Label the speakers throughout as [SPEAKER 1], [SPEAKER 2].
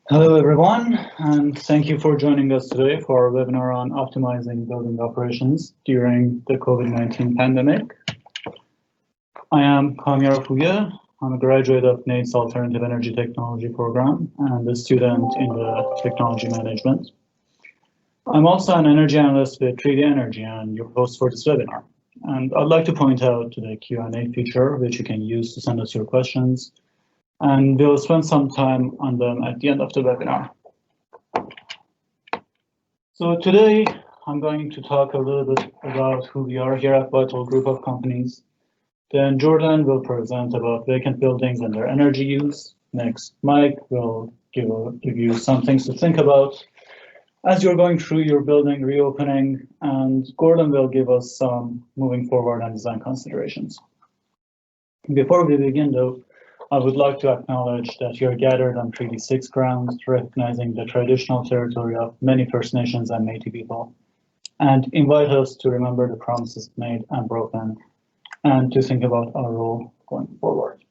[SPEAKER 1] Hello everyone, and thank you for joining us today for our webinar on optimizing building operations during the COVID-19 pandemic. I am Kamiar Fuya. I'm a graduate of NATE's Alternative Energy Technology program and a student in the technology management. I'm also an energy analyst with 3D Energy and your host for this webinar. And I'd like to point out to the Q&A feature, which you can use to send us your questions. And we'll spend some time on them at the end of the webinar. So today, I'm going to talk a little bit about who we are here at Vital Group of Companies. Then Jordan will present about vacant buildings and their energy use. Next, Mike will give you some things to think about as you're going through your building reopening, and Gordon will give us some moving forward and design considerations. Before we begin though, I would like to acknowledge that you're gathered on Treaty 6 grounds, recognizing the traditional territory of many First Nations and Métis people, and invite us to remember the promises made and broken, and to think about our role going forward.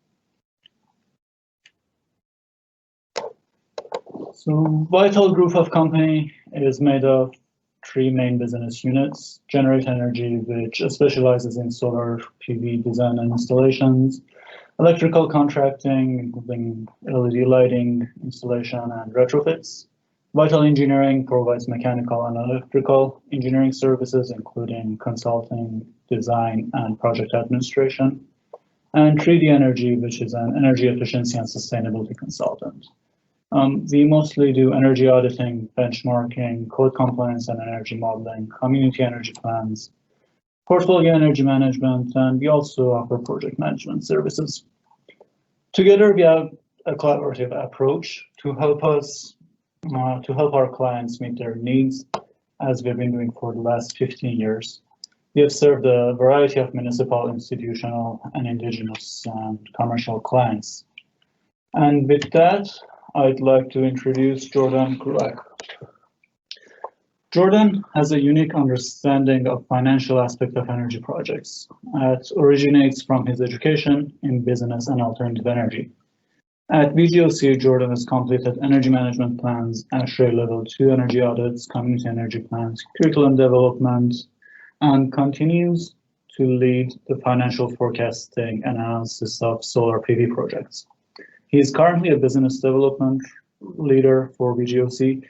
[SPEAKER 1] So Vital Group of Company is made of 3 main business units: Generate Energy, which specializes in solar PV design and installations; electrical contracting, including LED lighting, installation, and retrofits. Vital Engineering provides mechanical and electrical engineering services, including consulting, design, and project administration. And 3D Energy, which is an energy efficiency and sustainability consultant. We mostly do energy auditing, benchmarking, code compliance and energy modeling, community energy plans, portfolio energy management, and we also offer project management services. Together, we have a collaborative approach to help our clients meet their needs, as we've been doing for the last 15 years. We have served a variety of municipal, institutional, and indigenous and commercial clients. And with that, I'd like to introduce Jordan Kulak. Jordan has a unique understanding of financial aspect of energy projects. It originates from his education in business and alternative energy. At VGOC, Jordan has completed energy management plans, ASHRAE Level 2 energy audits, community energy plans, curriculum development, and continues to lead the financial forecasting and analysis of solar PV projects. He is currently a business development leader for VGOC.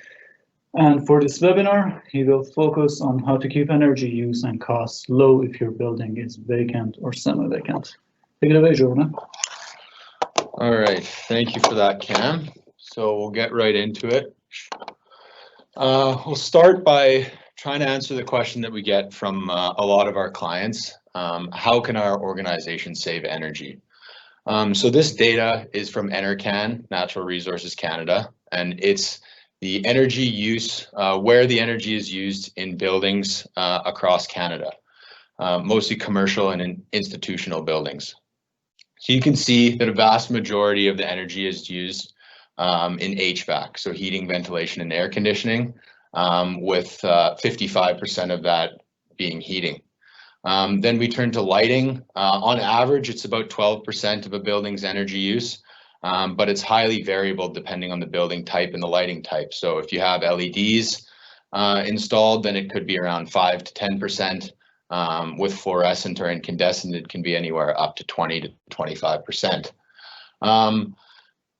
[SPEAKER 1] And for this webinar, he will focus on how to keep energy use and costs low if your building is vacant or semi-vacant. Take it away, Jordan.
[SPEAKER 2] All right, thank you for that, Cam. So we'll get right into it. We'll start by trying to answer the question that we get from a lot of our clients. How can our organization save energy? So this data is from NRCan, Natural Resources Canada, and it's the energy use, where the energy is used in buildings across Canada, mostly commercial and institutional buildings. So you can see that a vast majority of the energy is used in HVAC, so heating, ventilation, and air conditioning, with 55% of that being heating. Then we turn to lighting. On average, it's about 12% of a building's energy use. But it's highly variable depending on the building type and the lighting type. So if you have LEDs installed, then it could be around 5 to 10%. With fluorescent or incandescent, it can be anywhere up to 20 to 25%.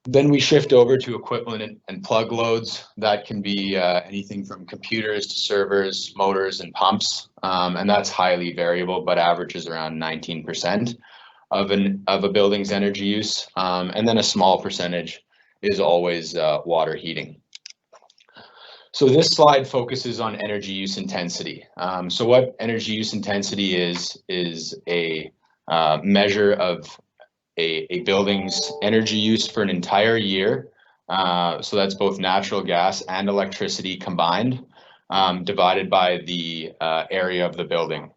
[SPEAKER 2] Then we shift over to equipment and plug loads. That can be anything from computers to servers, motors, and pumps. And that's highly variable, but averages around 19%. Of a building's energy use, and then a small percentage is always water heating. So this slide focuses on energy use intensity. So what energy use intensity is a measure of a building's energy use for an entire year. So that's both natural gas and electricity combined, divided by the area of the building.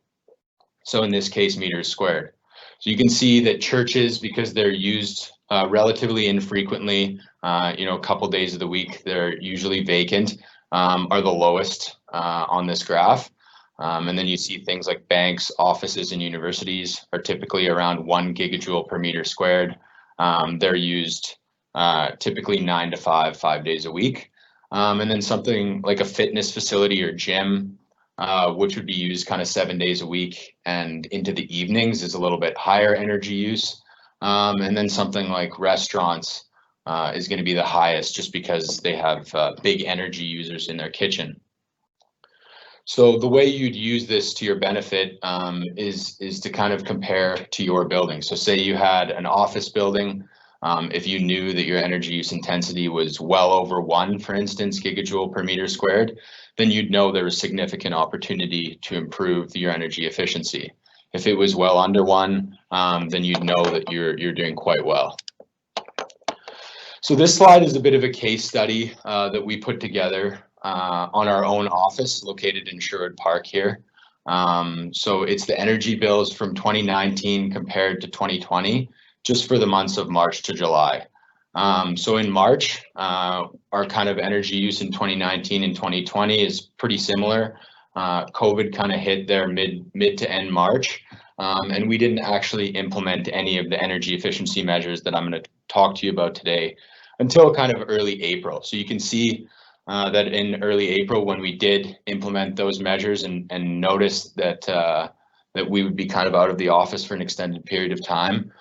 [SPEAKER 2] So in this case, meters squared. So you can see that churches, because they're used relatively infrequently, a couple days of the week, they're usually vacant, are the lowest on this graph. And then you see things like banks, offices, and universities are typically around 1 gigajoule per meter squared. They're used typically 9 to 5, 5 days a week. And then something like a fitness facility or gym, which would be used kind of 7 days a week and into the evenings, is a little bit higher energy use. And then something like restaurants is going to be the highest, just because they have big energy users in their kitchen. So the way you'd use this to your benefit is to kind of compare to your building. So say you had an office building, if you knew that your energy use intensity was well over 1, for instance, gigajoule per meter squared, then you'd know there was significant opportunity to improve your energy efficiency. If it was well under 1, then you'd know that you're doing quite well. So this slide is a bit of a case study that we put together on our own office located in Sherwood Park here. So it's the energy bills from 2019 compared to 2020, just for the months of March to July. So in March, our kind of energy use in 2019 and 2020 is pretty similar. COVID kind of hit there mid to end March, and we didn't actually implement any of the energy efficiency measures that I'm going to talk to you about today until kind of early April. So you can see that in early April, when we did implement those measures and noticed that that we would be kind of out of the office for an extended period of time,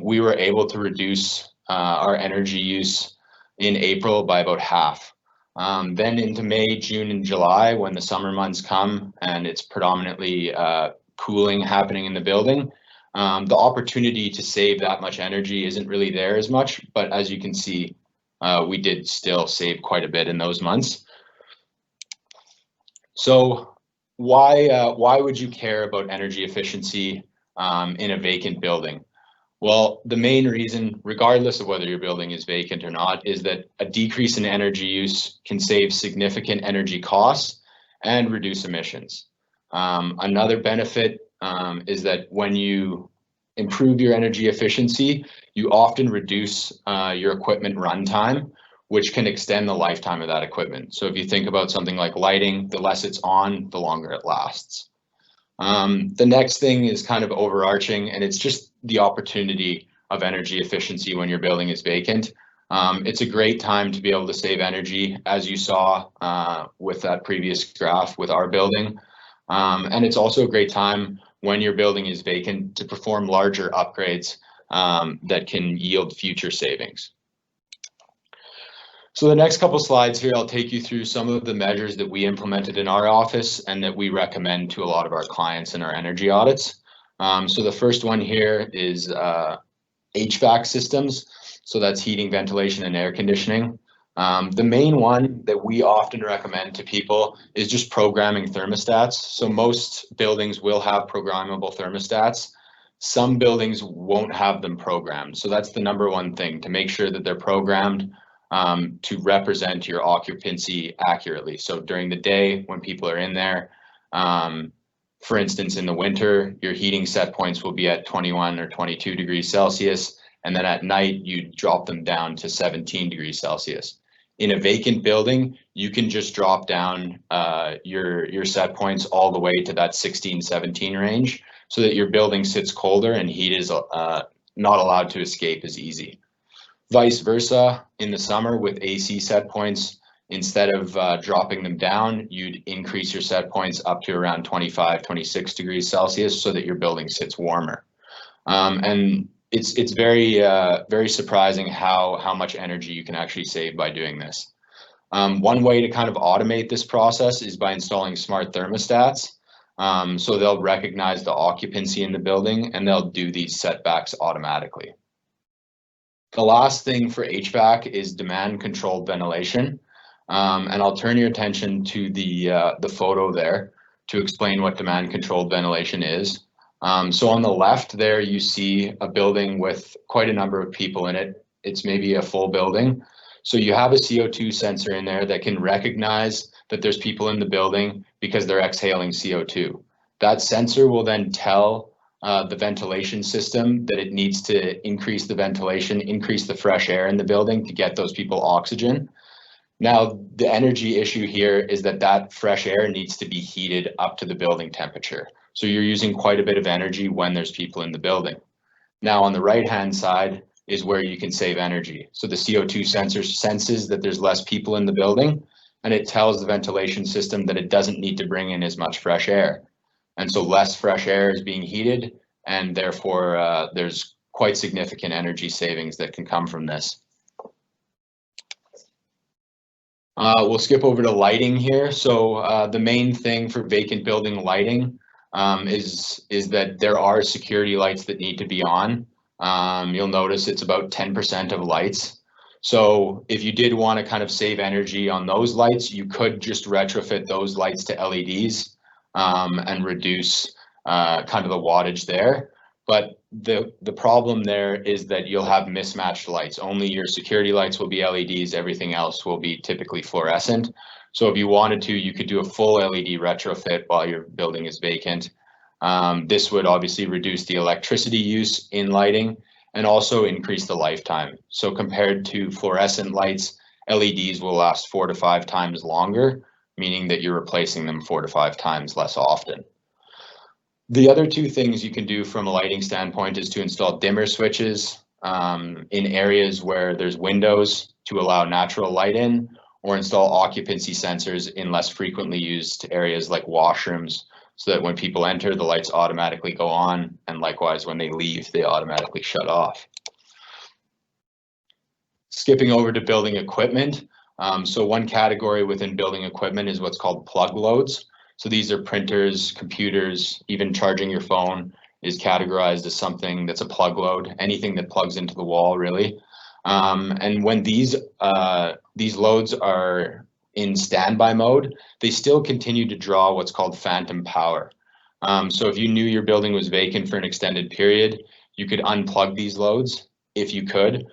[SPEAKER 2] we were able to reduce our energy use in April by about half. Then into May, June, and July, when the summer months come and it's predominantly cooling happening in the building, the opportunity to save that much energy isn't really there as much, but as you can see, we did still save quite a bit in those months. So why would you care about energy efficiency in a vacant building? Well, the main reason, regardless of whether your building is vacant or not, is that a decrease in energy use can save significant energy costs and reduce emissions. Another benefit is that when you improve your energy efficiency, you often reduce your equipment runtime, which can extend the lifetime of that equipment. So if you think about something like lighting, the less it's on, the longer it lasts. The next thing is kind of overarching, and it's just the opportunity of energy efficiency when your building is vacant. It's a great time to be able to save energy, as you saw with that previous graph with our building. And it's also a great time when your building is vacant to perform larger upgrades that can yield future savings. So the next couple slides here, I'll take you through some of the measures that we implemented in our office and that we recommend to a lot of our clients in our energy audits. So the first one here is HVAC systems. So that's heating, ventilation, and air conditioning. The main one that we often recommend to people is just programming thermostats. So most buildings will have programmable thermostats. Some buildings won't have them programmed. So that's the number one thing, to make sure that they're programmed to represent your occupancy accurately. So during the day when people are in there, for instance, in the winter, your heating set points will be at 21 or 22 degrees Celsius. And then at night, you drop them down to 17 degrees Celsius. In a vacant building, you can just drop down your set points all the way to that 16, 17 range, so that your building sits colder and heat is not allowed to escape as easy. Vice versa, in the summer with AC set points, instead of dropping them down, you'd increase your set points up to around 25, 26 degrees Celsius so that your building sits warmer. And it's very surprising how much energy you can actually save by doing this. One way to kind of automate this process is by installing smart thermostats. So they'll recognize the occupancy in the building and they'll do these setbacks automatically. The last thing for HVAC is demand controlled ventilation. And I'll turn your attention to the photo there to explain what demand controlled ventilation is. So on the left there, you see a building with quite a number of people in it. It's maybe a full building. So you have a CO2 sensor in there that can recognize that there's people in the building because they're exhaling CO2. That sensor will then tell the ventilation system that it needs to increase the ventilation, increase the fresh air in the building to get those people oxygen. Now, the energy issue here is that fresh air needs to be heated up to the building temperature. So you're using quite a bit of energy when there's people in the building. Now, on the right-hand side, is where you can save energy. So the CO2 sensor senses that there's less people in the building, and it tells the ventilation system that it doesn't need to bring in as much fresh air. And so less fresh air is being heated, and therefore there's quite significant energy savings that can come from this. We'll skip over to lighting here. So the main thing for vacant building lighting is that there are security lights that need to be on. You'll notice it's about 10% of lights. So if you did want to kind of save energy on those lights, you could just retrofit those lights to LEDs and reduce kind of the wattage there. But the problem there is that you'll have mismatched lights. Only your security lights will be LEDs, everything else will be typically fluorescent. So if you wanted to, you could do a full LED retrofit while your building is vacant. This would obviously reduce the electricity use in lighting and also increase the lifetime. So compared to fluorescent lights, LEDs will last 4 to 5 times longer, meaning that you're replacing them 4 to 5 times less often. The other two things you can do from a lighting standpoint is to install dimmer switches in areas where there's windows to allow natural light in, or install occupancy sensors in less frequently used areas like washrooms, so that when people enter, the lights automatically go on, and likewise when they leave, they automatically shut off. Skipping over to building equipment. So one category within building equipment is what's called plug loads. So these are printers, computers, even charging your phone is categorized as something that's a plug load, anything that plugs into the wall, really. And when these loads are in standby mode, they still continue to draw what's called phantom power. So if you knew your building was vacant for an extended period, you could unplug these loads if you could.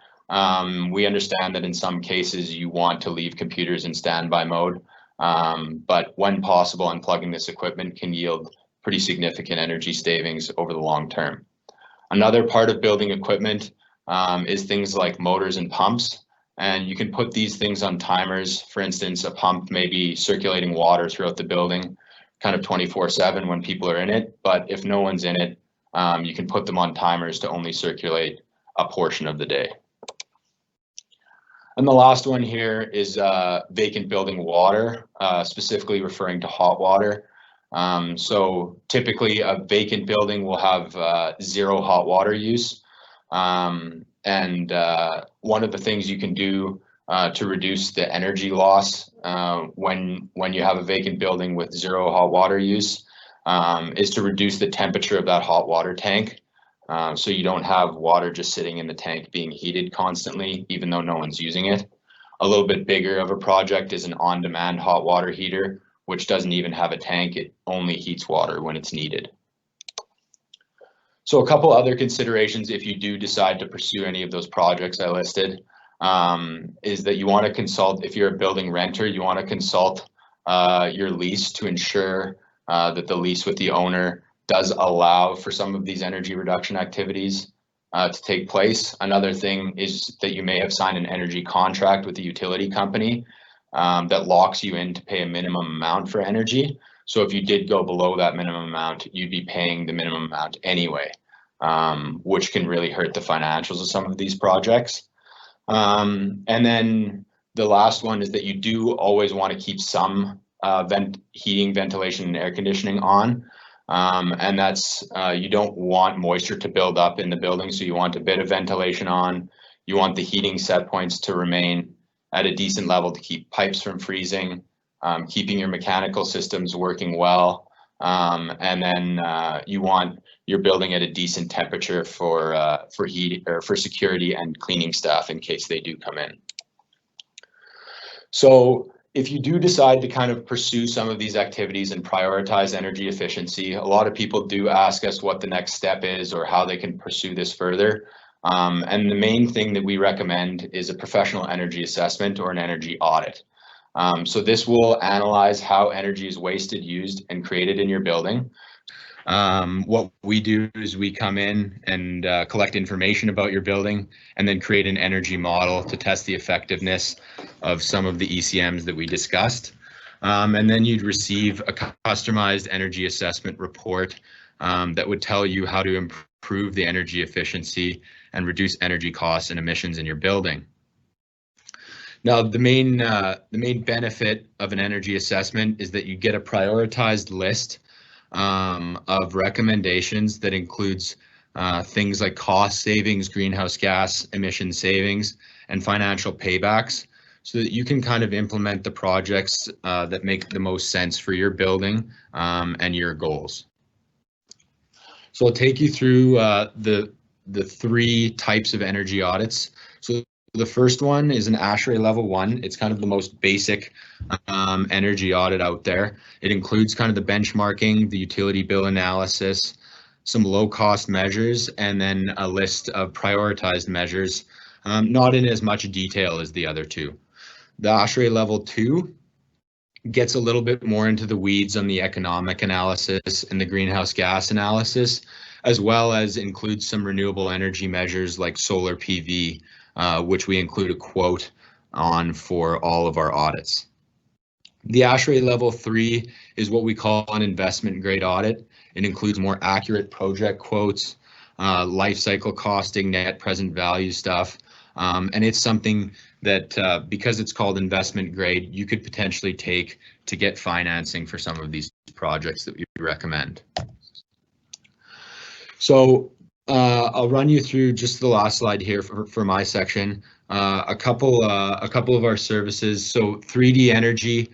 [SPEAKER 2] We understand that in some cases you want to leave computers in standby mode. But when possible, unplugging this equipment can yield pretty significant energy savings over the long term. Another part of building equipment is things like motors and pumps, and you can put these things on timers. For instance, a pump may be circulating water throughout the building kind of 24/7 when people are in it, but if no one's in it, you can put them on timers to only circulate a portion of the day. And the last one here is vacant building water, specifically referring to hot water. So typically a vacant building will have 0 hot water use. And one of the things you can do to reduce the energy loss when you have a vacant building with 0 hot water use is to reduce the temperature of that hot water tank. So you don't have water just sitting in the tank being heated constantly, even though no one's using it. A little bit bigger of a project is an on-demand hot water heater, which doesn't even have a tank. It only heats water when it's needed. So a couple other considerations if you do decide to pursue any of those projects I listed is that you want to consult, if you're a building renter, you want to consult your lease to ensure that the lease with the owner does allow for some of these energy reduction activities to take place. Another thing is that you may have signed an energy contract with the utility company that locks you in to pay a minimum amount for energy. So if you did go below that minimum amount, you'd be paying the minimum amount anyway, which can really hurt the financials of some of these projects. And then the last one is that you do always want to keep some heating, ventilation, and air conditioning on. And that's, you don't want moisture to build up in the building, so you want a bit of ventilation on. You want the heating set points to remain at a decent level to keep pipes from freezing, keeping your mechanical systems working well. And then you want your building at a decent temperature for heat or for security and cleaning staff in case they do come in. So if you do decide to kind of pursue some of these activities and prioritize energy efficiency, a lot of people do ask us what the next step is or how they can pursue this further. And the main thing that we recommend is a professional energy assessment or an energy audit. So this will analyze how energy is wasted, used, and created in your building. What we do is we come in and collect information about your building and then create an energy model to test the effectiveness of some of the ECMs that we discussed. And then you'd receive a customized energy assessment report that would tell you how to improve improve the energy efficiency and reduce energy costs and emissions in your building. Now, the main benefit of an energy assessment is that you get a prioritized list of recommendations that includes things like cost savings, greenhouse gas emission savings, and financial paybacks, so that you can kind of implement the projects that make the most sense for your building and your goals. So I'll take you through the three types of energy audits. So the first one is an ASHRAE level 1. It's kind of the most basic energy audit out there. It includes kind of the benchmarking, the utility bill analysis, some low cost measures, and then a list of prioritized measures, not in as much detail as the other two. The ASHRAE level 2 gets a little bit more into the weeds on the economic analysis and the greenhouse gas analysis, as well as includes some renewable energy measures like solar PV, which we include a quote on for all of our audits. The ASHRAE level 3 is what we call an investment grade audit. It includes more accurate project quotes, life cycle costing, net present value stuff, and it's something that because it's called investment grade, you could potentially take to get financing for some of these projects that we recommend. So I'll run you through just the last slide here for my section. A couple of our services. So 3D Energy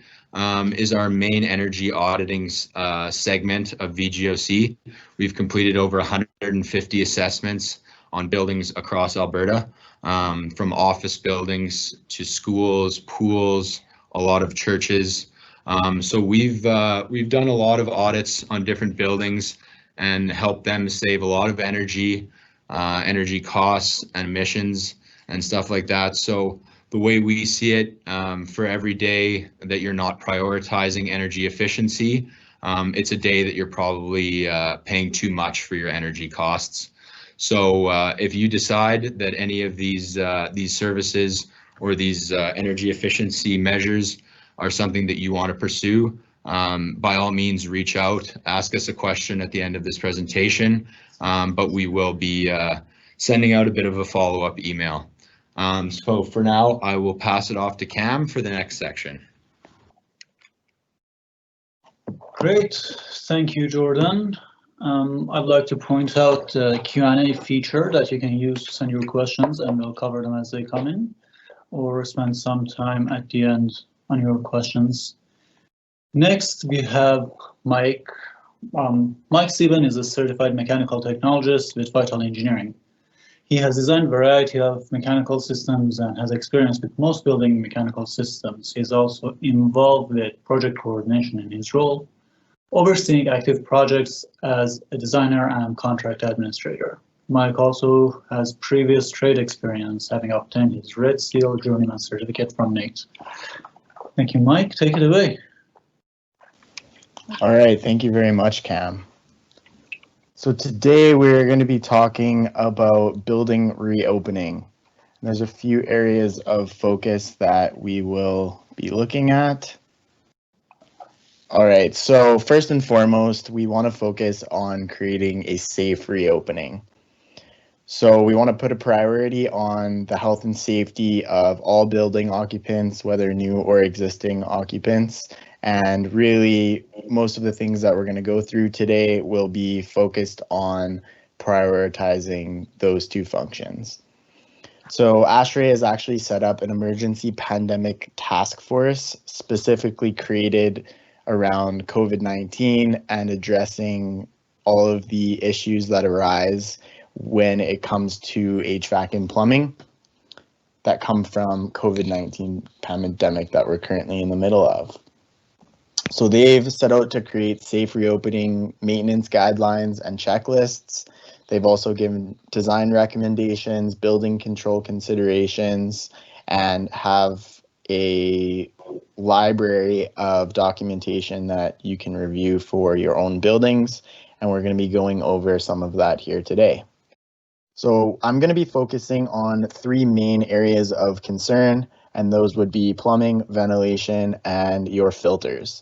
[SPEAKER 2] is our main energy auditing segment of VGOC. We've completed over 150 assessments on buildings across Alberta, from office buildings to schools, pools, a lot of churches. So we've done a lot of audits on different buildings and helped them save a lot of energy, energy costs and emissions and stuff like that. So the way we see it, for every day that you're not prioritizing energy efficiency, it's a day that you're probably paying too much for your energy costs. So if you decide that any of these services or these energy efficiency measures are something that you want to pursue, by all means reach out, ask us a question at the end of this presentation, but we will be sending out a bit of a follow-up email. So for now, I will pass it off to Cam for the next section.
[SPEAKER 1] Great, thank you, Jordan. I'd like to point out the Q&A feature that you can use to send your questions, and we'll cover them as they come in, or spend some time at the end on your questions. Next, we have Mike. Mike Steven is a certified mechanical technologist with Vital Engineering. He has designed a variety of mechanical systems and has experience with most building mechanical systems. He's also involved with project coordination in his role, overseeing active projects as a designer and contract administrator. Mike also has previous trade experience, having obtained his Red Seal Journeyman certificate from NATE. Thank you, Mike. Take it away.
[SPEAKER 3] All right, thank you very much, Cam. So today we're going to be talking about building reopening. There's a few areas of focus that we will be looking at. All right, so first and foremost, we want to focus on creating a safe reopening. So we want to put a priority on the health and safety of all building occupants, whether new or existing occupants. And really, most of the things that we're going to go through today will be focused on prioritizing those two functions. So ASHRAE has actually set up an emergency pandemic task force specifically created around COVID-19 and addressing all of the issues that arise when it comes to HVAC and plumbing that come from COVID-19 pandemic that we're currently in the middle of. So they've set out to create safe reopening maintenance guidelines and checklists. They've also given design recommendations, building control considerations, and have a library of documentation that you can review for your own buildings. And we're going to be going over some of that here today. So I'm going to be focusing on three main areas of concern, and those would be plumbing, ventilation, and your filters.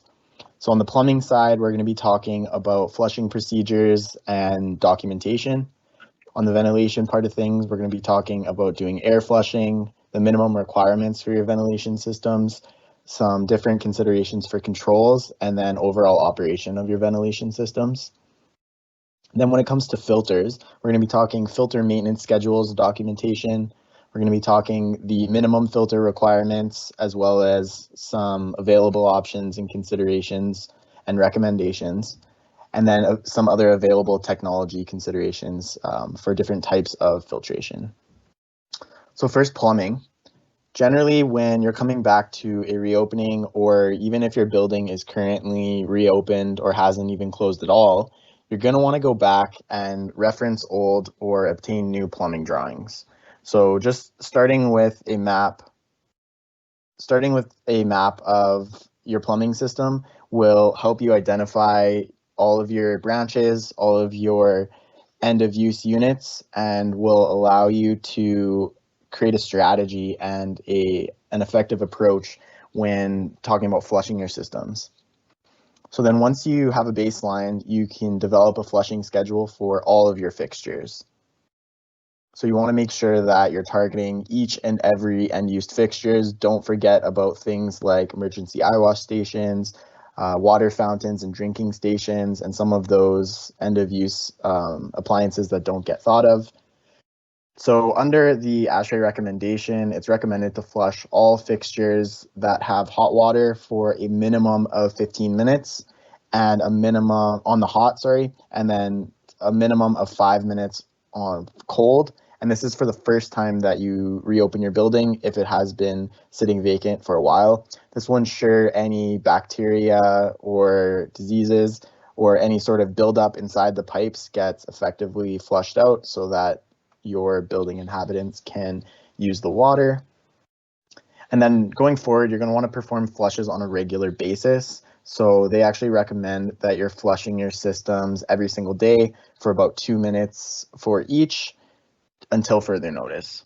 [SPEAKER 3] So on the plumbing side, we're going to be talking about flushing procedures and documentation. On the ventilation part of things, we're going to be talking about doing air flushing, the minimum requirements for your ventilation systems, some different considerations for controls, and then overall operation of your ventilation systems. Then when it comes to filters, we're going to be talking filter maintenance schedules, documentation. We're going to be talking the minimum filter requirements, as well as some available options and considerations and recommendations, and then some other available technology considerations for different types of filtration. So first, plumbing. Generally, when you're coming back to a reopening, or even if your building is currently reopened or hasn't even closed at all, you're going to want to go back and reference old or obtain new plumbing drawings. So just starting with a map of your plumbing system will help you identify all of your branches, all of your end of use units, and will allow you to create a strategy and an effective approach when talking about flushing your systems. So then once you have a baseline, you can develop a flushing schedule for all of your fixtures. So you want to make sure that you're targeting each and every end-use fixtures. Don't forget about things like emergency eye wash stations, water fountains and drinking stations, and some of those end-of-use appliances that don't get thought of. So under the ASHRAE recommendation, it's recommended to flush all fixtures that have hot water for a minimum of 15 minutes and a minimum on the hot, and then a minimum of 5 minutes on cold. And this is for the first time that you reopen your building if it has been sitting vacant for a while. This will ensure any bacteria or diseases or any sort of buildup inside the pipes gets effectively flushed out so that your building inhabitants can use the water. And then going forward, you're going to want to perform flushes on a regular basis. So they actually recommend that you're flushing your systems every single day for about 2 minutes for each until further notice.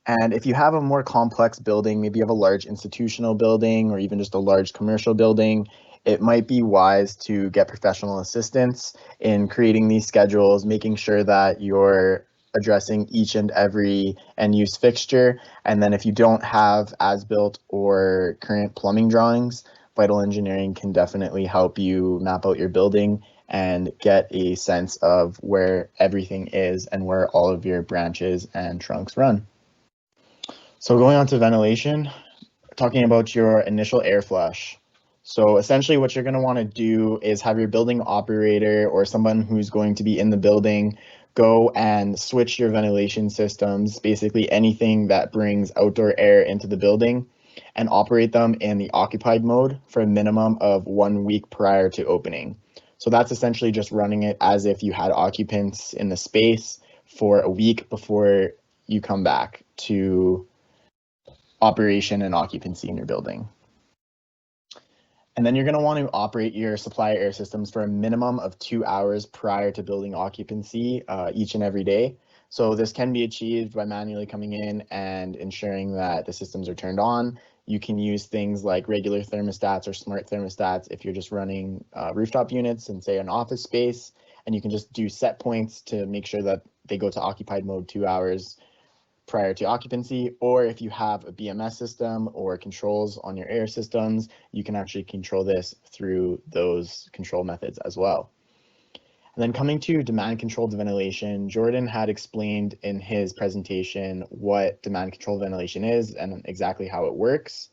[SPEAKER 3] And if you have a more complex building, maybe you have a large institutional building or even just a large commercial building, it might be wise to get professional assistance in creating these schedules, making sure that you're addressing each and every end-use fixture. And then if you don't have as-built or current plumbing drawings, Vital Engineering can definitely help you map out your building and get a sense of where everything is and where all of your branches and trunks run. So going on to ventilation, talking about your initial air flush. So essentially what you're going to want to do is have your building operator or someone who's going to be in the building go and switch your ventilation systems, basically anything that brings outdoor air into the building, and operate them in the occupied mode for a minimum of 1 week prior to opening. So that's essentially just running it as if you had occupants in the space for a week before you come back to operation and occupancy in your building. And then you're going to want to operate your supply air systems for a minimum of 2 hours prior to building occupancy each and every day. So this can be achieved by manually coming in and ensuring that the systems are turned on. You can use things like regular thermostats or smart thermostats if you're just running rooftop units in, say, an office space, and you can just do set points to make sure that they go to occupied mode 2 hours prior to occupancy. Or if you have a BMS system or controls on your air systems, you can actually control this through those control methods as well. And then coming to demand controlled ventilation, Jordan had explained in his presentation what demand controlled ventilation is and exactly how it works.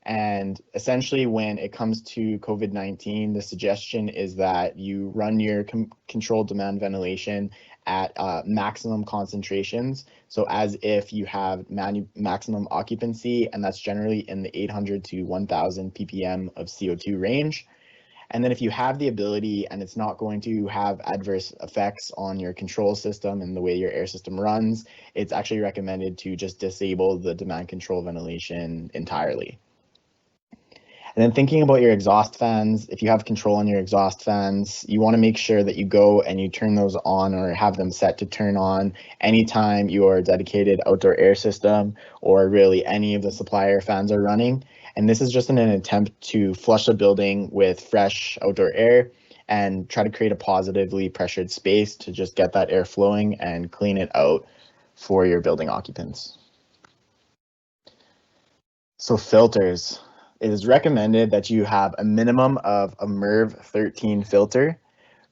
[SPEAKER 3] And essentially when it comes to COVID-19, the suggestion is that you run your controlled demand ventilation at maximum concentrations. So as if you have maximum occupancy, and that's generally in the 800 to 1000 ppm of CO2 range. And then if you have the ability and it's not going to have adverse effects on your control system and the way your air system runs, it's actually recommended to just disable the demand control ventilation entirely. And then thinking about your exhaust fans, if you have control on your exhaust fans, you want to make sure that you go and you turn those on or have them set to turn on anytime your dedicated outdoor air system or really any of the supply air fans are running. And this is just in an attempt to flush the building with fresh outdoor air and try to create a positively pressured space to just get that air flowing and clean it out for your building occupants. So filters. It is recommended that you have a minimum of a MERV 13 filter.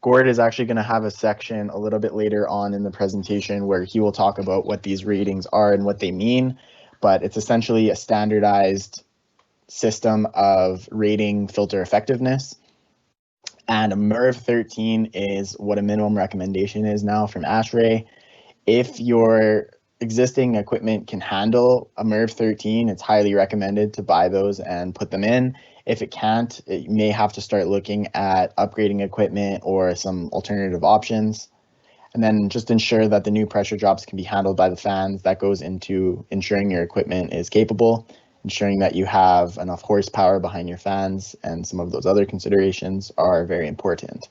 [SPEAKER 3] Gord is actually going to have a section a little bit later on in the presentation where he will talk about what these ratings are and what they mean, but it's essentially a standardized system of rating filter effectiveness. And a MERV 13 is what a minimum recommendation is now from ASHRAE. If your existing equipment can handle a MERV 13, it's highly recommended to buy those and put them in. If it can't, you may have to start looking at upgrading equipment or some alternative options. And then just ensure that the new pressure drops can be handled by the fans. That goes into ensuring your equipment is capable, ensuring that you have enough horsepower behind your fans, and some of those other considerations are very important.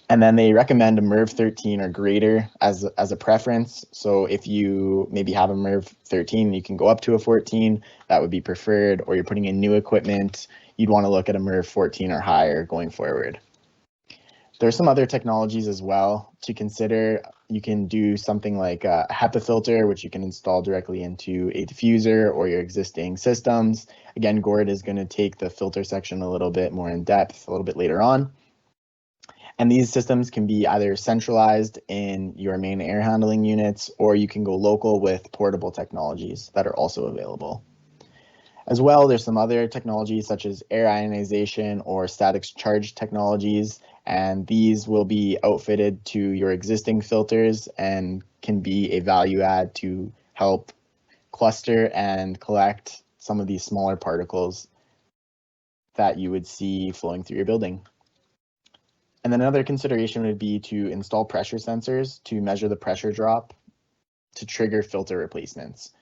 [SPEAKER 3] And then they recommend a MERV 13 or greater as a preference. So if you maybe have a MERV 13, you can go up to a 14, that would be preferred, or you're putting in new equipment, you'd want to look at a MERV 14 or higher going forward. There's some other technologies as well to consider. You can do something like a HEPA filter, which you can install directly into a diffuser or your existing systems. Again, Gord is going to take the filter section a little bit more in depth a little bit later on. And these systems can be either centralized in your main air handling units, or you can go local with portable technologies that are also available. As well, there's some other technologies such as air ionization or static charge technologies, and these will be outfitted to your existing filters and can be a value add to help cluster and collect some of these smaller particles that you would see flowing through your building. And then another consideration would be to install pressure sensors to measure the pressure drop to trigger filter replacements,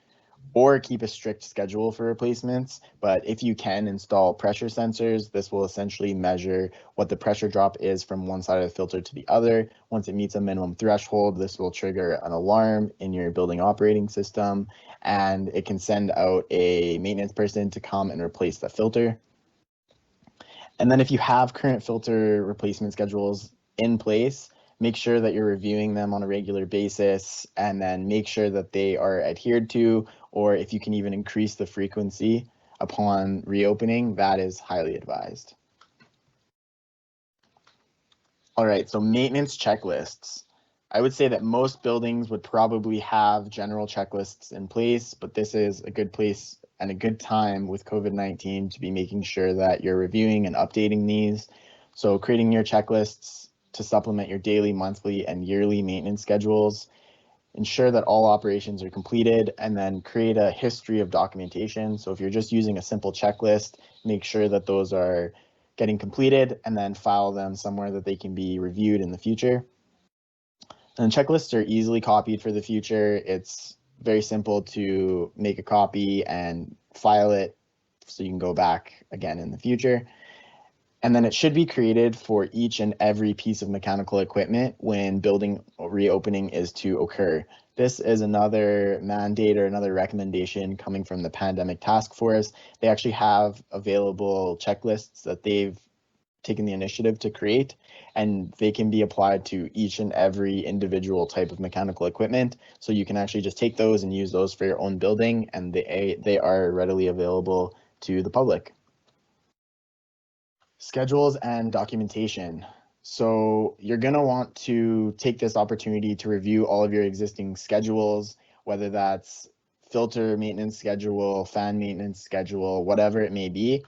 [SPEAKER 3] or keep a strict schedule for replacements. But if you can install pressure sensors, this will essentially measure what the pressure drop is from one side of the filter to the other. Once it meets a minimum threshold, this will trigger an alarm in your building operating system, and it can send out a maintenance person to come and replace the filter. And then if you have current filter replacement schedules in place, make sure that you're reviewing them on a regular basis, and then make sure that they are adhered to, or if you can even increase the frequency upon reopening, that is highly advised. All right, so maintenance checklists. I would say that most buildings would probably have general checklists in place, but this is a good place and a good time with COVID-19 to be making sure that you're reviewing and updating these. So creating your checklists to supplement your daily, monthly, and yearly maintenance schedules. Ensure that all operations are completed, and then create a history of documentation. So if you're just using a simple checklist, make sure that those are getting completed, and then file them somewhere that they can be reviewed in the future. And checklists are easily copied for the future. It's very simple to make a copy and file it so you can go back again in the future. And then it should be created for each and every piece of mechanical equipment when building reopening is to occur. This is another mandate or another recommendation coming from the pandemic task force. They actually have available checklists that they've taken the initiative to create, and they can be applied to each and every individual type of mechanical equipment. So you can actually just take those and use those for your own building, and they are readily available to the public. Schedules and documentation. So you're going to want to take this opportunity to review all of your existing schedules, whether that's filter maintenance schedule, fan maintenance schedule, whatever it may be,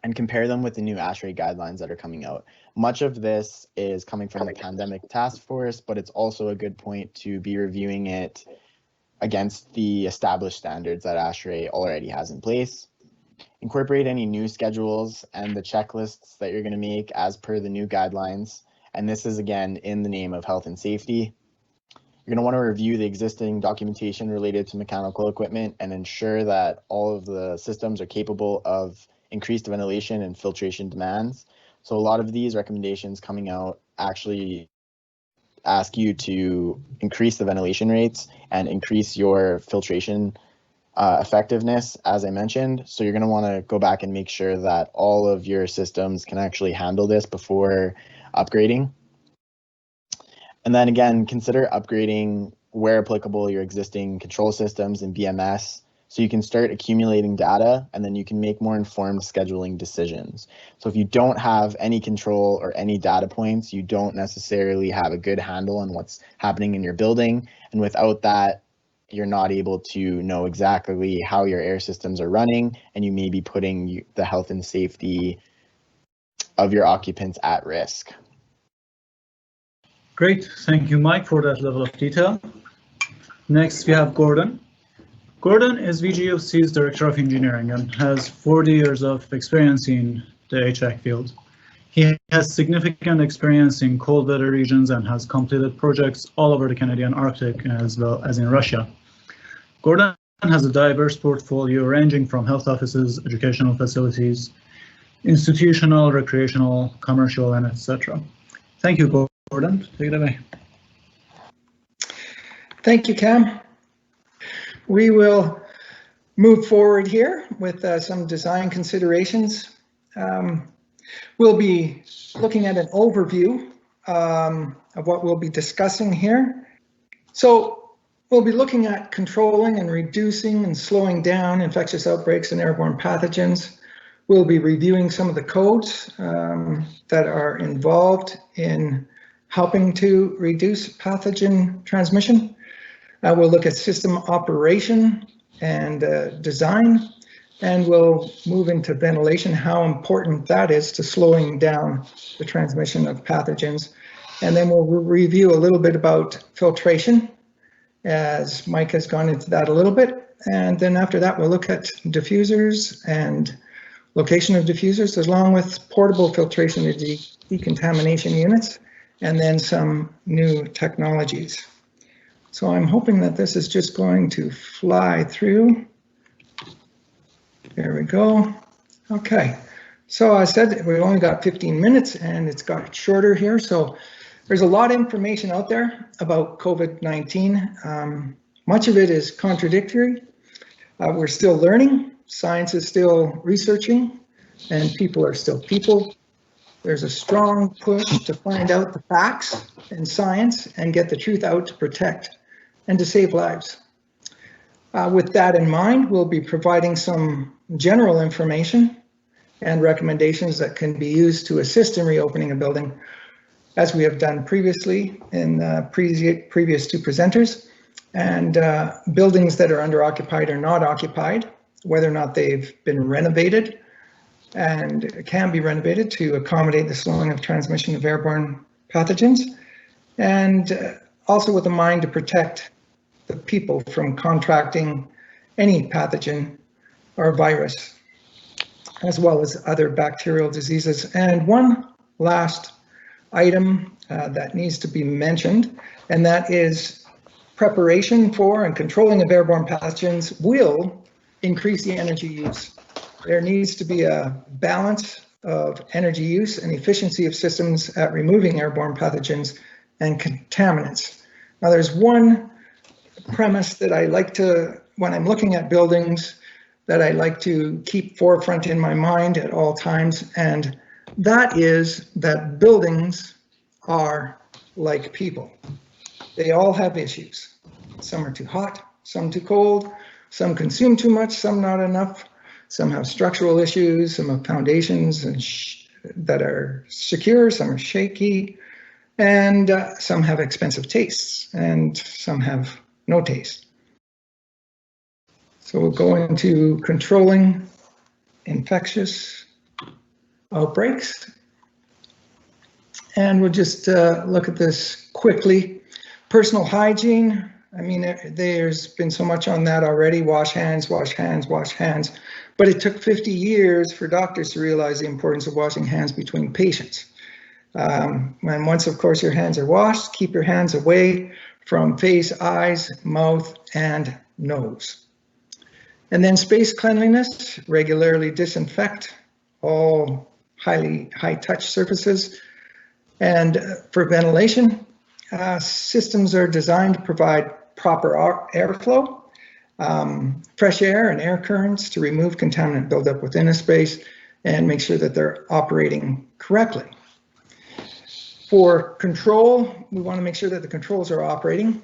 [SPEAKER 3] and compare them with the new ASHRAE guidelines that are coming out. Much of this is coming from the pandemic task force, but it's also a good point to be reviewing it against the established standards that ASHRAE already has in place. Incorporate any new schedules and the checklists that you're going to make as per the new guidelines. And this is again in the name of health and safety. You're going to want to review the existing documentation related to mechanical equipment and ensure that all of the systems are capable of increased ventilation and filtration demands. So a lot of these recommendations coming out actually ask you to increase the ventilation rates and increase your filtration effectiveness, as I mentioned. So you're going to want to go back and make sure that all of your systems can actually handle this before upgrading. And then again, consider upgrading, where applicable, your existing control systems and BMS, so you can start accumulating data and then you can make more informed scheduling decisions. So if you don't have any control or any data points, you don't necessarily have a good handle on what's happening in your building. And without that, you're not able to know exactly how your air systems are running, and you may be putting the health and safety of your occupants at risk.
[SPEAKER 1] Great, thank you, Mike, for that level of detail. Next, we have Gordon. Gordon is VGOC's Director of Engineering and has 40 years of experience in the HVAC field. He has significant experience in cold weather regions and has completed projects all over the Canadian Arctic as well as in Russia. Gordon has a diverse portfolio ranging from health offices, educational facilities, institutional, recreational, commercial, and etc. Thank you, Gordon. Take it away.
[SPEAKER 4] Thank you, Cam. We will move forward here with some design considerations. We'll be looking at an overview of what we'll be discussing here. So we'll be looking at controlling and reducing and slowing down infectious outbreaks and airborne pathogens. We'll be reviewing some of the codes that are involved in helping to reduce pathogen transmission. We'll look at system operation and design, and we'll move into ventilation, how important that is to slowing down the transmission of pathogens. And then we'll review a little bit about filtration, as Mike has gone into that a little bit. And then after that, we'll look at diffusers and location of diffusers, along with portable filtration and decontamination units, and then some new technologies. So I'm hoping that this is just going to fly through. There we go. Okay, so I said we've only got 15 minutes and it's got shorter here. So there's a lot of information out there about COVID-19. Much of it is contradictory. We're still learning, science is still researching, and people are still people. There's a strong push to find out the facts and science and get the truth out to protect and to save lives. With that in mind, we'll be providing some general information and recommendations that can be used to assist in reopening a building, as we have done previously in previous two presenters, and buildings that are under occupied or not occupied, whether or not they've been renovated and can be renovated to accommodate the slowing of transmission of airborne pathogens, and also with a mind to protect the people from contracting any pathogen or virus, as well as other bacterial diseases. And one last item that needs to be mentioned, and that is preparation for and controlling of airborne pathogens will increase the energy use. There needs to be a balance of energy use and efficiency of systems at removing airborne pathogens and contaminants. Now there's one premise that I like to, when I'm looking at buildings, that I like to keep forefront in my mind at all times, and that is that buildings are like people. They all have issues. Some are too hot, some too cold, some consume too much, some not enough. Some have structural issues, some have foundations that are secure, some are shaky, and some have expensive tastes, and some have no taste. So we'll go into controlling infectious outbreaks. And we'll just look at this quickly. Personal hygiene. I mean, there's been so much on that already. Wash hands, wash hands, wash hands. But it took 50 years for doctors to realize the importance of washing hands between patients. And once, of course, your hands are washed, keep your hands away from face, eyes, mouth, and nose. And then space cleanliness, regularly disinfect all high-touch surfaces. And for ventilation, systems are designed to provide proper airflow fresh air and air currents to remove contaminant buildup within a space and make sure that they're operating correctly. For control, we want to make sure that the controls are operating.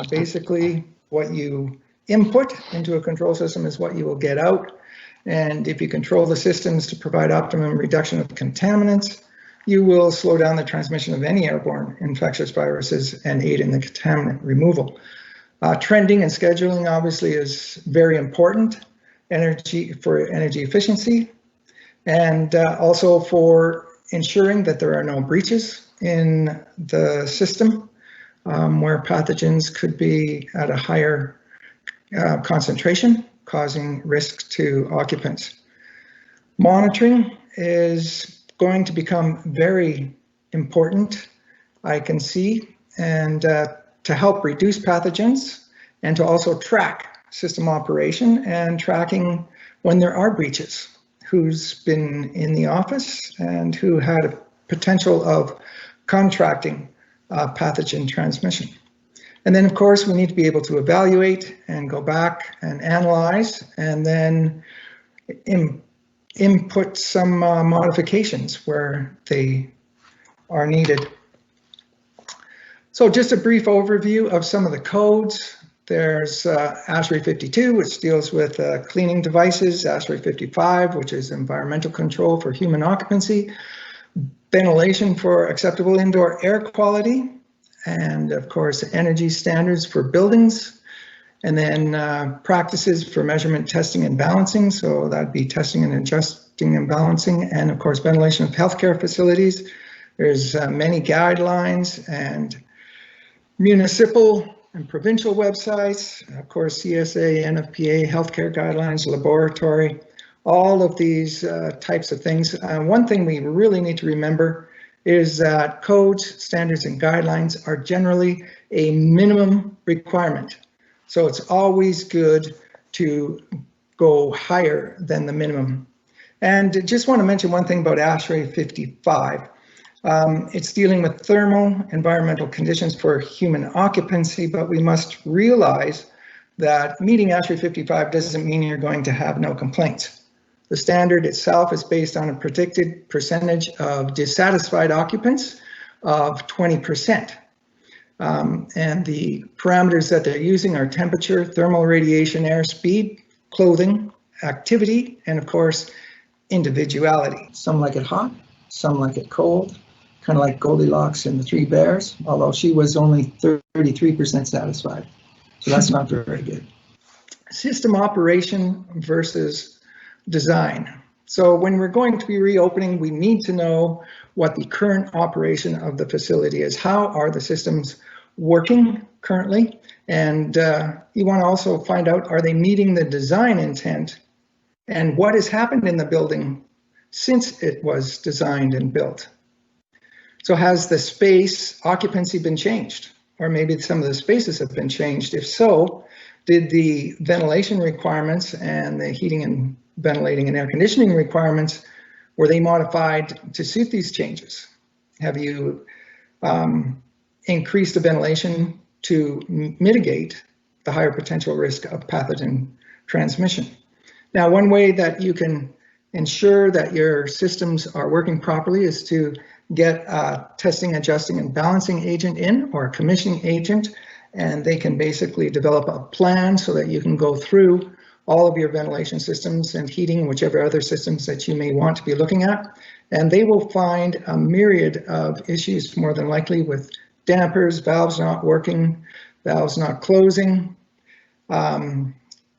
[SPEAKER 4] Basically, what you input into a control system is what you will get out. And if you control the systems to provide optimum reduction of contaminants, you will slow down the transmission of any airborne infectious viruses and aid in the contaminant removal. Trending and scheduling obviously is very important for energy efficiency, and also for ensuring that there are no breaches in the system where pathogens could be at a higher concentration, causing risk to occupants. Monitoring is going to become very important, I can see, and to help reduce pathogens and to also track system operation and tracking when there are breaches, who's been in the office and who had a potential of contracting pathogen transmission. And then of course we need to be able to evaluate and go back and analyze and then input some modifications where they are needed. So just a brief overview of some of the codes. There's ASHRAE 52, which deals with cleaning devices, ASHRAE 55, which is environmental control for human occupancy, ventilation for acceptable indoor air quality, and of course energy standards for buildings, and then practices for measurement, testing, and balancing. So that'd be testing and adjusting and balancing, and of course ventilation of healthcare facilities. There's many guidelines and municipal and provincial websites, of course CSA, NFPA, healthcare guidelines, laboratory, all of these types of things. One thing we really need to remember is that codes, standards, and guidelines are generally a minimum requirement. So it's always good to go higher than the minimum. And just want to mention one thing about ASHRAE 55. It's dealing with thermal environmental conditions for human occupancy, but we must realize that meeting ASHRAE 55 doesn't mean you're going to have no complaints. The standard itself is based on a predicted percentage of dissatisfied occupants of 20%. And the parameters that they're using are temperature, thermal radiation, air speed, clothing, activity, and of course, individuality. Some like it hot, some like it cold, kind of like Goldilocks and the Three Bears, although she was only 33% satisfied. So that's not very good. System operation versus design. So when we're going to be reopening, we need to know what the current operation of the facility is. How are the systems working currently? And you want to also find out, are they meeting the design intent? And what has happened in the building since it was designed and built? So has the space occupancy been changed? Or maybe some of the spaces have been changed. If so, did the ventilation requirements and the heating and ventilating and air conditioning requirements, were they modified to suit these changes? Have you increased the ventilation to mitigate the higher potential risk of pathogen transmission? Now, one way that you can ensure that your systems are working properly is to get a testing, adjusting, and balancing agent in, or a commissioning agent, and they can basically develop a plan so that you can go through all of your ventilation systems and heating, whichever other systems that you may want to be looking at. And they will find a myriad of issues, more than likely, with dampers, valves not working, valves not closing,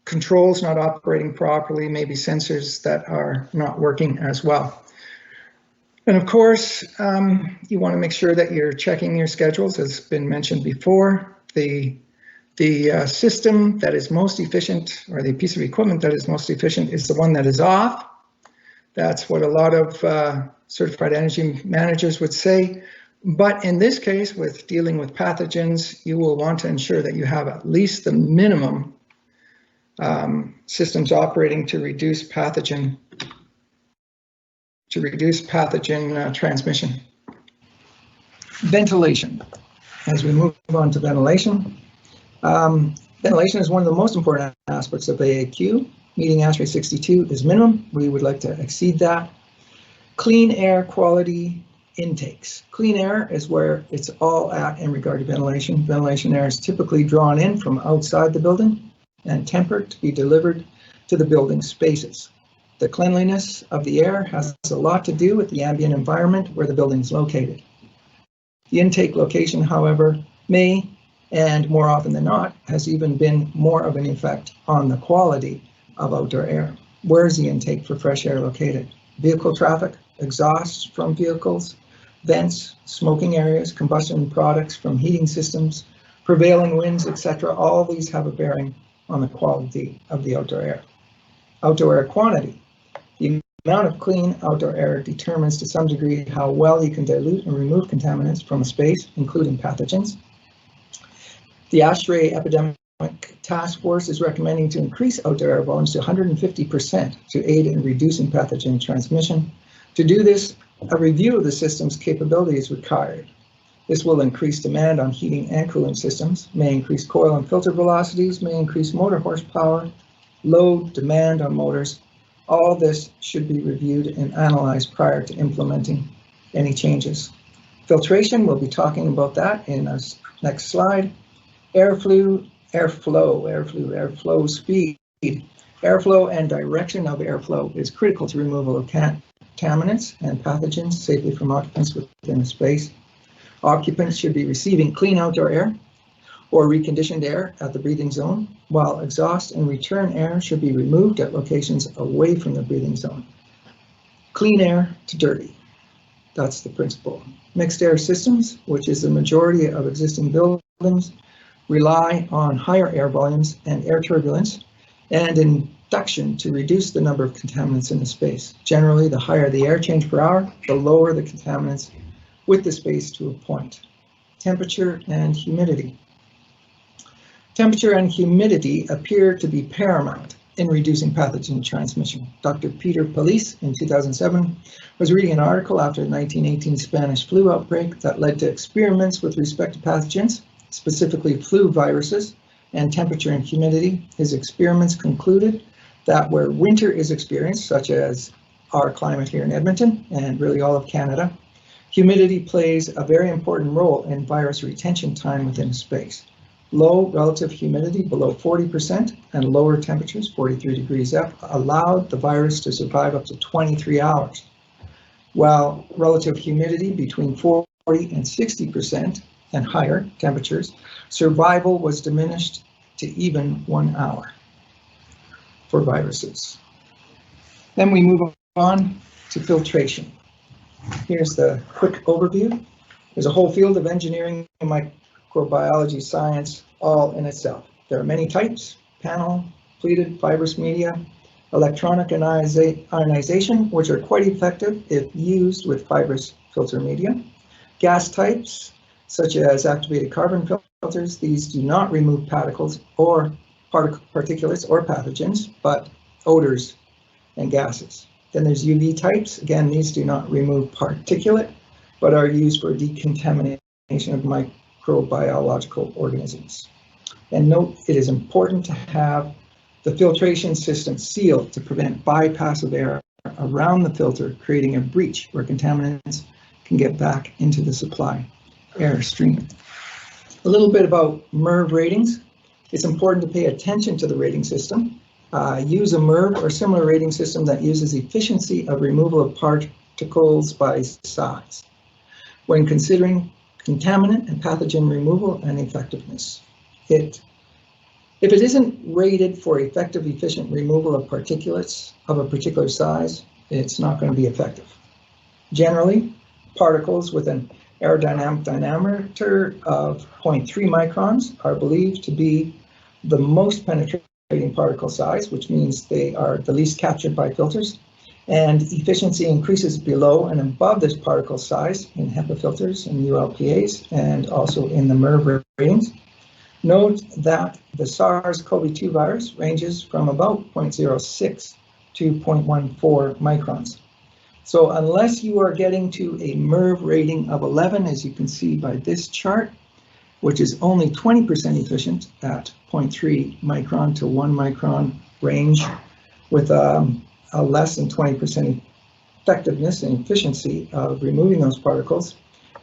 [SPEAKER 4] controls not operating properly, maybe sensors that are not working as well. And of course, you want to make sure that you're checking your schedules, as been mentioned before. The system that is most efficient, or the piece of equipment that is most efficient, is the one that is off. That's what a lot of certified energy managers would say. But in this case, with dealing with pathogens, you will want to ensure that you have at least the minimum systems operating to reduce pathogen transmission. Ventilation. As we move on to ventilation, Ventilation is one of the most important aspects of AAQ. Meeting ASHRAE 62 is minimum. We would like to exceed that. Clean air quality intakes. Clean air is where it's all at in regard to ventilation. Ventilation air is typically drawn in from outside the building and tempered to be delivered to the building spaces. The cleanliness of the air has a lot to do with the ambient environment where the building is located. The intake location, however, may, and more often than not, has even been more of an effect on the quality of outdoor air. Where is the intake for fresh air located? Vehicle traffic, exhaust from vehicles, vents, smoking areas, combustion products from heating systems, prevailing winds, etc. All these have a bearing on the quality of the outdoor air. Outdoor air quantity. The amount of clean outdoor air determines to some degree how well you can dilute and remove contaminants from a space, including pathogens. The ASHRAE Epidemic Task Force is recommending to increase outdoor air volumes to 150% to aid in reducing pathogen transmission. To do this, a review of the system's capability is required. This will increase demand on heating and cooling systems, may increase coil and filter velocities, may increase motor horsepower, load, demand on motors. All this should be reviewed and analyzed prior to implementing any changes. Filtration, we'll be talking about that in our next slide. Airflow speed. Airflow and direction of airflow is critical to removal of contaminants and pathogens safely from occupants within a space. Occupants should be receiving clean outdoor air or reconditioned air at the breathing zone, while exhaust and return air should be removed at locations away from the breathing zone. Clean air to dirty. That's the principle. Mixed air systems, which is the majority of existing buildings, rely on higher air volumes and air turbulence and induction to reduce the number of contaminants in the space. Generally, the higher the air change per hour, the lower the contaminants with the space to a point. Temperature and humidity. Temperature and humidity appear to be paramount in reducing pathogen transmission. Dr. Peter Police in 2007 was reading an article after the 1918 Spanish flu outbreak that led to experiments with respect to pathogens, specifically flu viruses, and temperature and humidity. His experiments concluded that where winter is experienced, such as our climate here in Edmonton and really all of Canada, humidity plays a very important role in virus retention time within a space. Low relative humidity below 40% and lower temperatures, 43 degrees F, allowed the virus to survive up to 23 hours, while relative humidity between 40 and 60% and higher temperatures, survival was diminished to even 1 hour for viruses. Then we move on to filtration. Here's the quick overview. There's a whole field of engineering and microbiology science all in itself. There are many types: panel, pleated, fibrous media, electronic ionization, which are quite effective if used with fibrous filter media. Gas types, such as activated carbon filters, these do not remove particles or particulates or pathogens, but odors and gases. Then there's UV types. Again, these do not remove particulate, but are used for decontamination of microbiological organisms. And note, it is important to have the filtration system sealed to prevent bypass of air around the filter, creating a breach where contaminants can get back into the supply air stream. A little bit about MERV ratings. It's important to pay attention to the rating system. Use a MERV or similar rating system that uses efficiency of removal of particles by size when considering contaminant and pathogen removal and effectiveness. If it isn't rated for effective, efficient removal of particulates of a particular size, it's not going to be effective. Generally, particles with an aerodynamic diameter of 0.3 microns are believed to be the most penetrating particle size, which means they are the least captured by filters, and efficiency increases below and above this particle size in HEPA filters and ULPAs, and also in the MERV ratings. Note that the SARS-CoV-2 virus ranges from about 0.06 to 0.14 microns. So unless you are getting to a MERV rating of 11, as you can see by this chart, which is only 20% efficient at 0.3 micron to 1 micron range, with a less than 20% effectiveness and efficiency of removing those particles,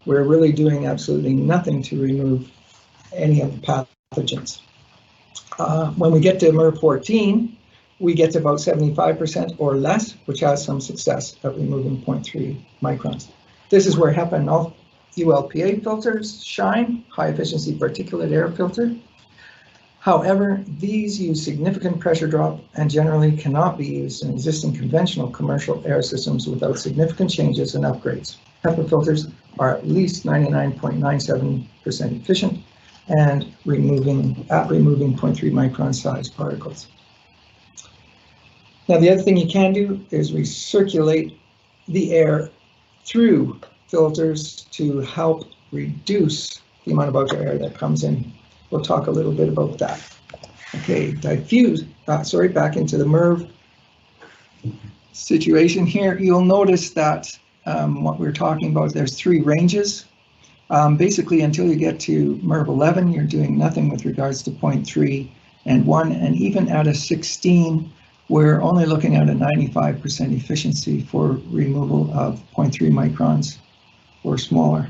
[SPEAKER 4] we're really doing absolutely nothing to remove any of the pathogens. When we get to MERV 14, we get to about 75% or less, which has some success at removing 0.3 microns. This is where HEPA and ULPA filters shine, high efficiency particulate air filter. However, these use significant pressure drop and generally cannot be used in existing conventional commercial air systems without significant changes and upgrades. HEPA filters are at least 99.97% efficient and removing 0.3 micron size particles. Now, the other thing you can do is recirculate the air through filters to help reduce the amount of outer air that comes in. We'll talk a little bit about that. Okay, back into the MERV situation here. You'll notice that what we're talking about, there's 3 ranges. Basically, until you get to MERV 11, you're doing nothing with regards to 0.3 and 1, and even at a 16, we're only looking at a 95% efficiency for removal of 0.3 microns or smaller.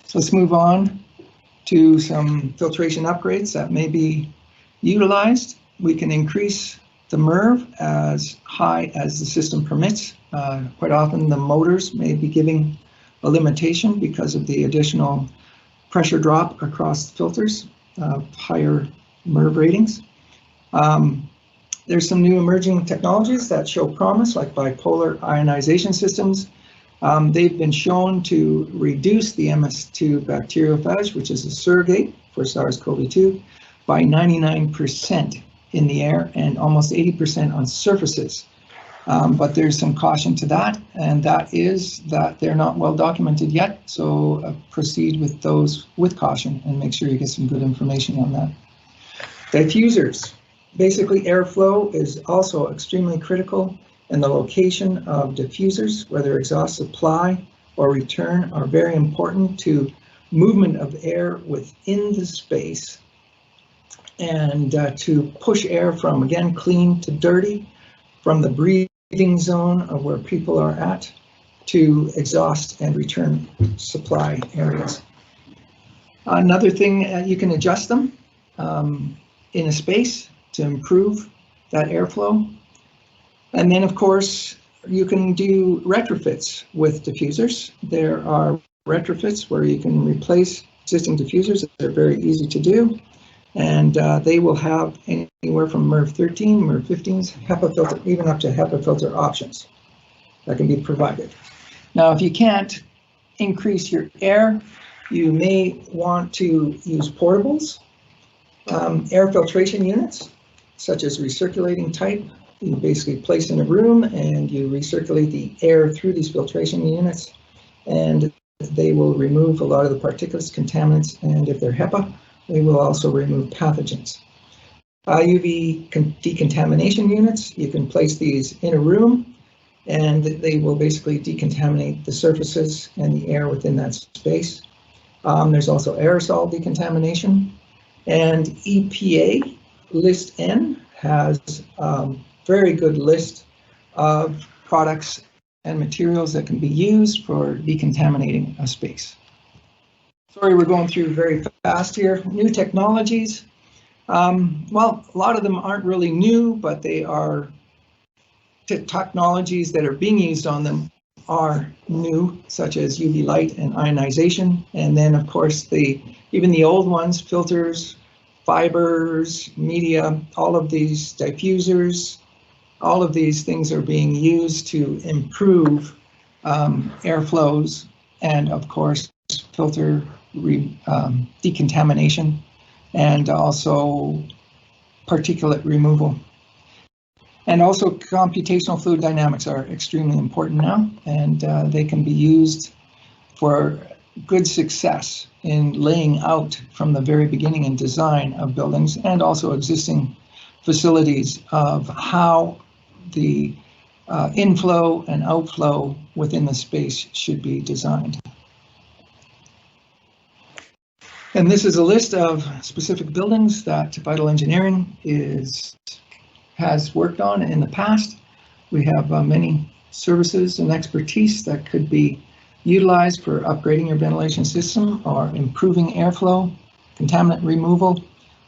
[SPEAKER 4] So let's move on to some filtration upgrades that may be utilized. We can increase the MERV as high as the system permits. Quite often the motors may be giving a limitation because of the additional pressure drop across the filters, higher MERV ratings. There's some new emerging technologies that show promise, like bipolar ionization systems. They've been shown to reduce the MS2 bacteriophage, which is a surrogate for SARS-CoV-2, by 99% in the air and almost 80% on surfaces. But there's some caution to that, and that is that they're not well documented yet. So proceed with those with caution and make sure you get some good information on that. Diffusers. Basically, airflow is also extremely critical, and the location of diffusers, whether exhaust supply or return, are very important to movement of air within the space and to push air from, again, clean to dirty, from the breathing zone of where people are at to exhaust and return supply areas. Another thing, you can adjust them in a space to improve that airflow. And then, of course, you can do retrofits with diffusers. There are retrofits where you can replace existing diffusers. They're very easy to do. And they will have anywhere from MERV 13, MERV 15s, HEPA filter, even up to HEPA filter options that can be provided. Now, if you can't increase your air, you may want to use portables, air filtration units, such as recirculating type. You basically place in a room and you recirculate the air through these filtration units, and they will remove a lot of the particulates, contaminants, and if they're HEPA, they will also remove pathogens. UV decontamination units, you can place these in a room and they will basically decontaminate the surfaces and the air within that space. There's also aerosol decontamination, and EPA List N has a very good list of products and materials that can be used for decontaminating a space. Sorry, we're going through very fast here. New technologies. Well, a lot of them aren't really new, but they are technologies that are being used on them are new, such as UV light and ionization. And then, of course, even the old ones, filters, fibers, media, all of these diffusers, all of these things are being used to improve airflows and, of course, filter decontamination and also particulate removal. And also computational fluid dynamics are extremely important now, and they can be used for good success in laying out from the very beginning and design of buildings and also existing facilities of how the inflow and outflow within the space should be designed. And this is a list of specific buildings that Vital Engineering has worked on in the past. We have many services and expertise that could be utilized for upgrading your ventilation system or improving airflow, contaminant removal,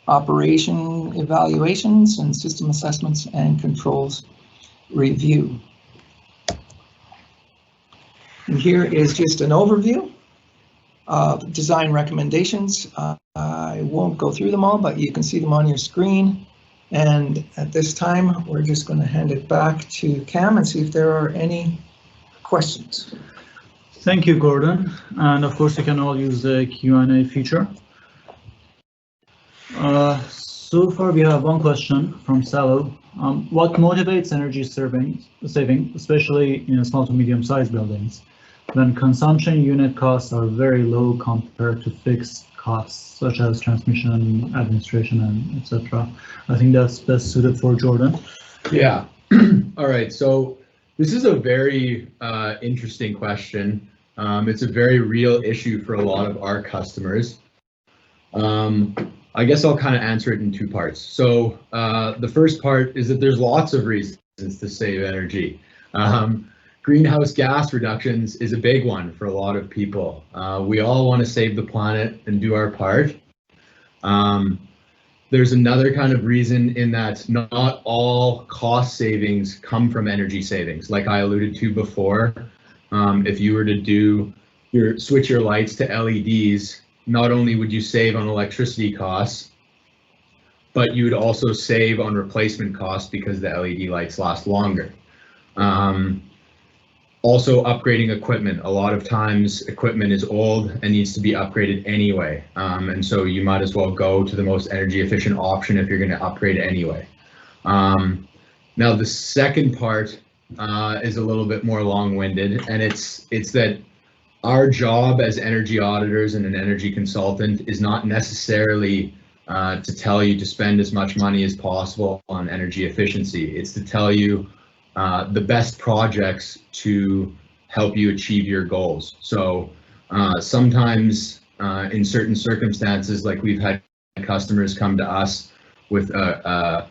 [SPEAKER 4] operation evaluations, and system assessments and controls review. And here is just an overview of design recommendations. I won't go through them all, but you can see them on your screen. And at this time, we're just going to hand it back to Cam and see if there are any questions.
[SPEAKER 1] Thank you, Gordon. And of course, you can all use the Q&A feature. So far, we have one question from Salo. What motivates energy saving, especially in small to medium-sized buildings, when consumption unit costs are very low compared to fixed costs, such as transmission, administration, and etc.? I think that's best suited for Jordan.
[SPEAKER 2] Yeah. All right. So this is a very interesting question. It's a very real issue for a lot of our customers. I guess I'll kind of answer it in two parts. So the first part is that there's lots of reasons to save energy. Greenhouse gas reductions is a big one for a lot of people. We all want to save the planet and do our part. There's another kind of reason in that not all cost savings come from energy savings. Like I alluded to before, if you were to switch your lights to LEDs, not only would you save on electricity costs, but you would also save on replacement costs because the LED lights last longer. Also upgrading equipment. A lot of times equipment is old and needs to be upgraded anyway. And so you might as well go to the most energy efficient option if you're going to upgrade anyway. Now the second part is a little bit more long-winded, and it's that our job as energy auditors and an energy consultant is not necessarily to tell you to spend as much money as possible on energy efficiency. It's to tell you the best projects to help you achieve your goals. So sometimes in certain circumstances, like we've had customers come to us with a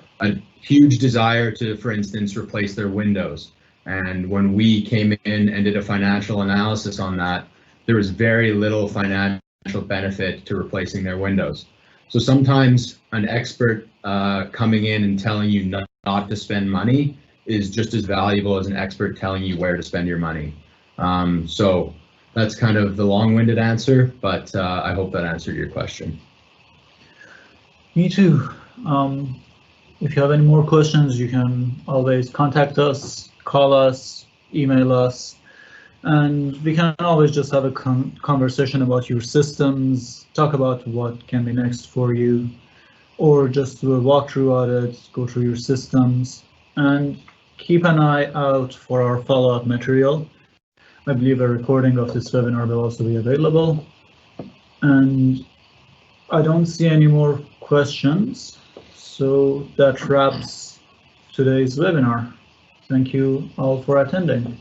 [SPEAKER 2] huge desire to, for instance, replace their windows. And when we came in and did a financial analysis on that, there was very little financial benefit to replacing their windows. So sometimes an expert coming in and telling you not to spend money is just as valuable as an expert telling you where to spend your money. So that's kind of the long-winded answer, but I hope that answered your question.
[SPEAKER 1] Me too. If you have any more questions, you can always contact us, call us, email us, and we can always just have a conversation about your systems, talk about what can be next for you, or just do a walkthrough audit, go through your systems, and keep an eye out for our follow-up material. I believe a recording of this webinar will also be available. And I don't see any more questions, so that wraps today's webinar. Thank you all for attending.